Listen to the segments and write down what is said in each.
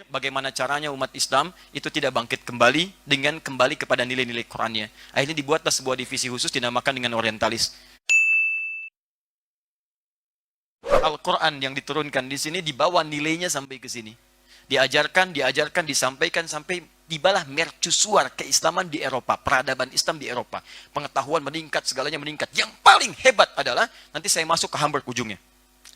bagaimana caranya umat Islam itu tidak bangkit kembali dengan kembali kepada nilai-nilai Qurannya. Akhirnya dibuatlah sebuah divisi khusus dinamakan dengan orientalis. Al-Quran yang diturunkan di sini dibawa nilainya sampai ke sini. Diajarkan, disampaikan sampai tibalah mercusuar keislaman di Eropa, peradaban Islam di Eropa. Pengetahuan meningkat, segalanya meningkat. Yang paling hebat adalah, nanti saya masuk ke Hamburg ujungnya.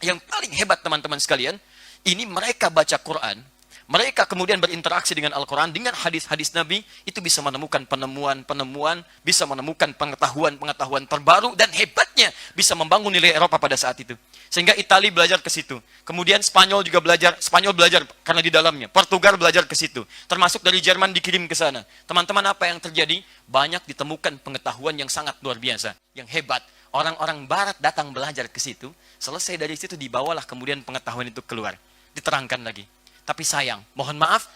Yang paling hebat teman-teman sekalian, ini mereka baca Quran, mereka kemudian berinteraksi dengan Al-Quran, dengan hadis-hadis Nabi, itu bisa menemukan penemuan-penemuan, bisa menemukan pengetahuan-pengetahuan terbaru, dan hebatnya bisa membangun nilai Eropa pada saat itu. Sehingga Italia belajar ke situ. Kemudian Spanyol juga belajar, Spanyol belajar karena di dalamnya. Portugal belajar ke situ. Termasuk dari Jerman dikirim ke sana. Teman-teman, apa yang terjadi? Banyak ditemukan pengetahuan yang sangat luar biasa, yang hebat. Orang-orang barat datang belajar ke situ, selesai dari situ dibawalah kemudian pengetahuan itu keluar. Diterangkan lagi. Tapi sayang, mohon maaf,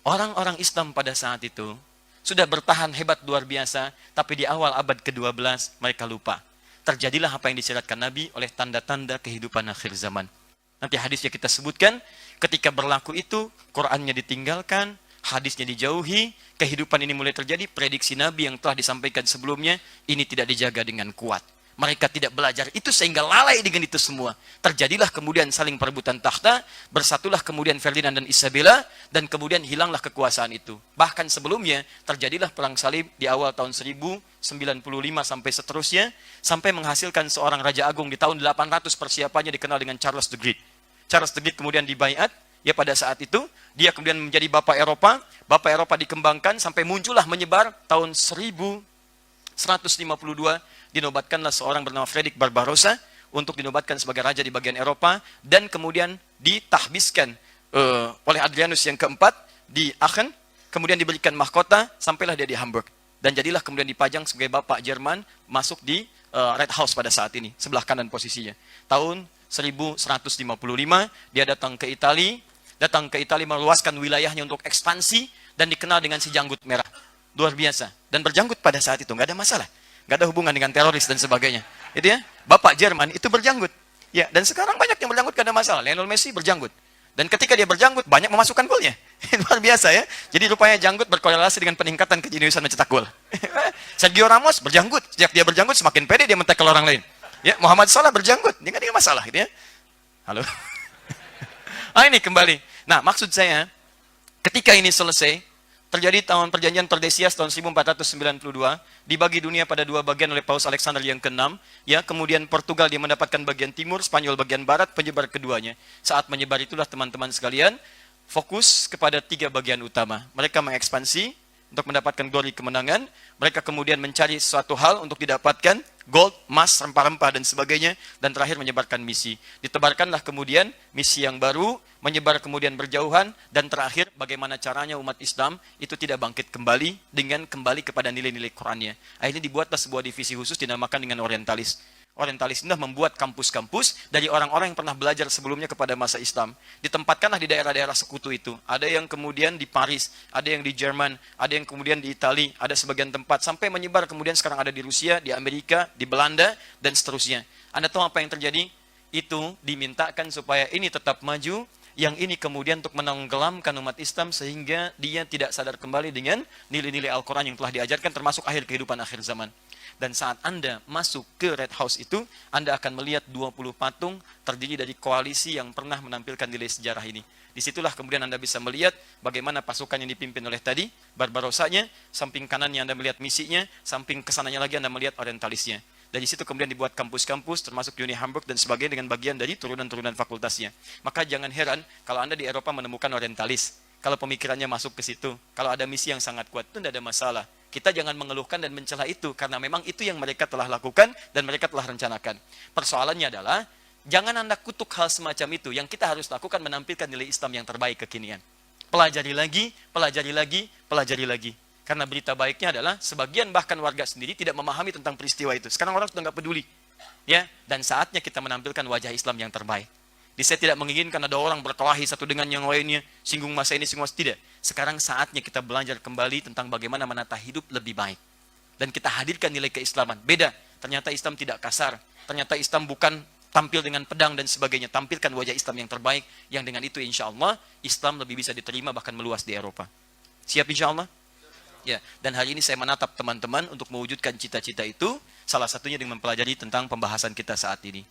orang-orang Islam pada saat itu sudah bertahan hebat luar biasa, tapi di awal abad ke-12 mereka lupa. Terjadilah apa yang disyaratkan Nabi oleh tanda-tanda kehidupan akhir zaman. Nanti hadisnya kita sebutkan, ketika berlaku itu, Qurannya ditinggalkan, hadisnya dijauhi, kehidupan ini mulai terjadi, prediksi Nabi yang telah disampaikan sebelumnya, ini tidak dijaga dengan kuat. Mereka tidak belajar itu sehingga lalai dengan itu semua. Terjadilah kemudian saling perebutan takhta, bersatulah kemudian Ferdinand dan Isabella, dan kemudian hilanglah kekuasaan itu. Bahkan sebelumnya terjadilah perang salib di awal tahun 1095 sampai seterusnya, sampai menghasilkan seorang Raja Agung di tahun 800 persiapannya dikenal dengan Charles the Great. Charles the Great kemudian dibaiat, ya pada saat itu, dia kemudian menjadi Bapak Eropa dikembangkan sampai muncullah menyebar tahun 1152, dinobatkanlah seorang bernama Frederick Barbarossa untuk dinobatkan sebagai raja di bagian Eropa, dan kemudian ditahbiskan oleh Adrianus yang keempat di Aachen, kemudian diberikan mahkota, sampailah dia di Hamburg. Dan jadilah kemudian dipajang sebagai Bapak Jerman, masuk di Red House pada saat ini, sebelah kanan posisinya. Tahun 1155, dia datang ke Italia, meluaskan wilayahnya untuk ekspansi, dan dikenal dengan si janggut merah. Luar biasa. Dan berjanggut pada saat itu, nggak ada masalah. Nggak ada hubungan dengan teroris dan sebagainya. Itu ya, Bapak Jerman itu berjanggut. Ya, dan sekarang banyak yang berjanggut, nggak ada masalah. Lionel Messi berjanggut. Dan ketika dia berjanggut, banyak memasukkan golnya. Luar biasa ya. Jadi rupanya janggut berkorelasi dengan peningkatan kejeniusan mencetak gol. Sergio Ramos berjanggut. Sejak dia berjanggut, semakin pede dia men-tackle orang lain. Ya, Muhammad Salah berjanggut. Dia nggak ada masalah. Gitu ya. Halo. Ini kembali. Nah, maksud saya, ketika ini selesai, terjadi tahun perjanjian Tordesillas tahun 1492, dibagi dunia pada dua bagian oleh Paus Alexander yang ke-6, ya, kemudian Portugal dia mendapatkan bagian timur, Spanyol bagian barat, penyebar keduanya. Saat menyebar itulah teman-teman sekalian, fokus kepada tiga bagian utama. Mereka mengekspansi untuk mendapatkan glory kemenangan, mereka kemudian mencari suatu hal untuk didapatkan, gold, emas, rempah-rempah dan sebagainya, dan terakhir menyebarkan misi. Ditebarkanlah kemudian misi yang baru, menyebar kemudian berjauhan, dan terakhir bagaimana caranya umat Islam itu tidak bangkit kembali dengan kembali kepada nilai-nilai Qurannya. Akhirnya dibuatlah sebuah divisi khusus dinamakan dengan orientalis. Orientalis ini membuat kampus-kampus dari orang-orang yang pernah belajar sebelumnya kepada masa Islam. Ditempatkanlah di daerah-daerah sekutu itu. Ada yang kemudian di Paris, ada yang di Jerman, ada yang kemudian di Italia, ada sebagian tempat, sampai menyebar kemudian sekarang ada di Rusia, di Amerika, di Belanda, dan seterusnya. Anda tahu apa yang terjadi? Itu dimintakan supaya ini tetap maju, yang ini kemudian untuk menenggelamkan umat Islam sehingga dia tidak sadar kembali dengan nilai-nilai Al-Quran yang telah diajarkan, termasuk akhir kehidupan akhir zaman. Dan saat Anda masuk ke Red House itu, Anda akan melihat 20 patung terdiri dari koalisi yang pernah menampilkan nilai sejarah ini. Disitulah kemudian Anda bisa melihat bagaimana pasukan yang dipimpin oleh tadi, Barbarossanya, samping kanannya Anda melihat misinya, samping kesananya lagi Anda melihat orientalisnya. Dari situ kemudian dibuat kampus-kampus, termasuk Uni Hamburg dan sebagainya dengan bagian dari turunan-turunan fakultasnya. Maka jangan heran kalau Anda di Eropa menemukan orientalis. Kalau pemikirannya masuk ke situ, kalau ada misi yang sangat kuat, itu tidak ada masalah. Kita jangan mengeluhkan dan mencela itu, karena memang itu yang mereka telah lakukan dan mereka telah rencanakan. Persoalannya adalah, jangan Anda kutuk hal semacam itu. Yang kita harus lakukan menampilkan nilai Islam yang terbaik kekinian. Pelajari lagi, pelajari lagi, pelajari lagi. Karena berita baiknya adalah, sebagian bahkan warga sendiri tidak memahami tentang peristiwa itu. Sekarang orang sudah nggak peduli. Ya, dan saatnya kita menampilkan wajah Islam yang terbaik. Saya tidak menginginkan ada orang berkelahi satu dengan yang lainnya, singgung masa ini, singgung masa tidak. Sekarang saatnya kita belajar kembali tentang bagaimana menata hidup lebih baik. Dan kita hadirkan nilai keislaman. Beda, ternyata Islam tidak kasar. Ternyata Islam bukan tampil dengan pedang dan sebagainya, tampilkan wajah Islam yang terbaik, yang dengan itu insya Allah Islam lebih bisa diterima bahkan meluas di Eropa. Siap insya Allah? Ya, dan hari ini saya menatap teman-teman untuk mewujudkan cita-cita itu, salah satunya dengan mempelajari tentang pembahasan kita saat ini.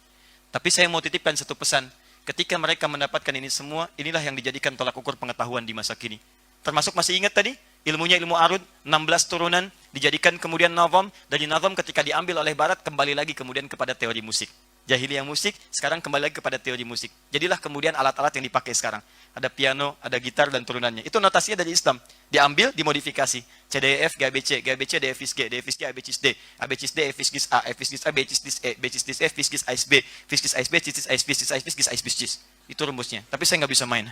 Tapi saya mau titipkan satu pesan, ketika mereka mendapatkan ini semua, inilah yang dijadikan tolak ukur pengetahuan di masa kini. Termasuk masih ingat tadi, ilmunya ilmu arud, 16 turunan, dijadikan kemudian nazam, dari nazam ketika diambil oleh barat, kembali lagi kemudian kepada teori musik. Jahiliyah musik, sekarang kembali lagi kepada teori musik. Jadilah kemudian alat-alat yang dipakai sekarang. Ada piano, ada gitar, dan turunannya. Itu notasinya dari Islam. Diambil, dimodifikasi. C, D, E, F, G, A, B, C, G, A, B, C, D, E, F, G, D, E, F, G, A, B, C, D, A, B, C, D, E, F, G, A, F, G, A, B, C, D, E, B, C, D, F, G, A, B, F, G, A, B, C, D, A, B, C, D, A, B, C, D, A, B, C, D, A, B, C, D, A, B, C, D, itu rumusnya. Tapi saya nggak bisa main.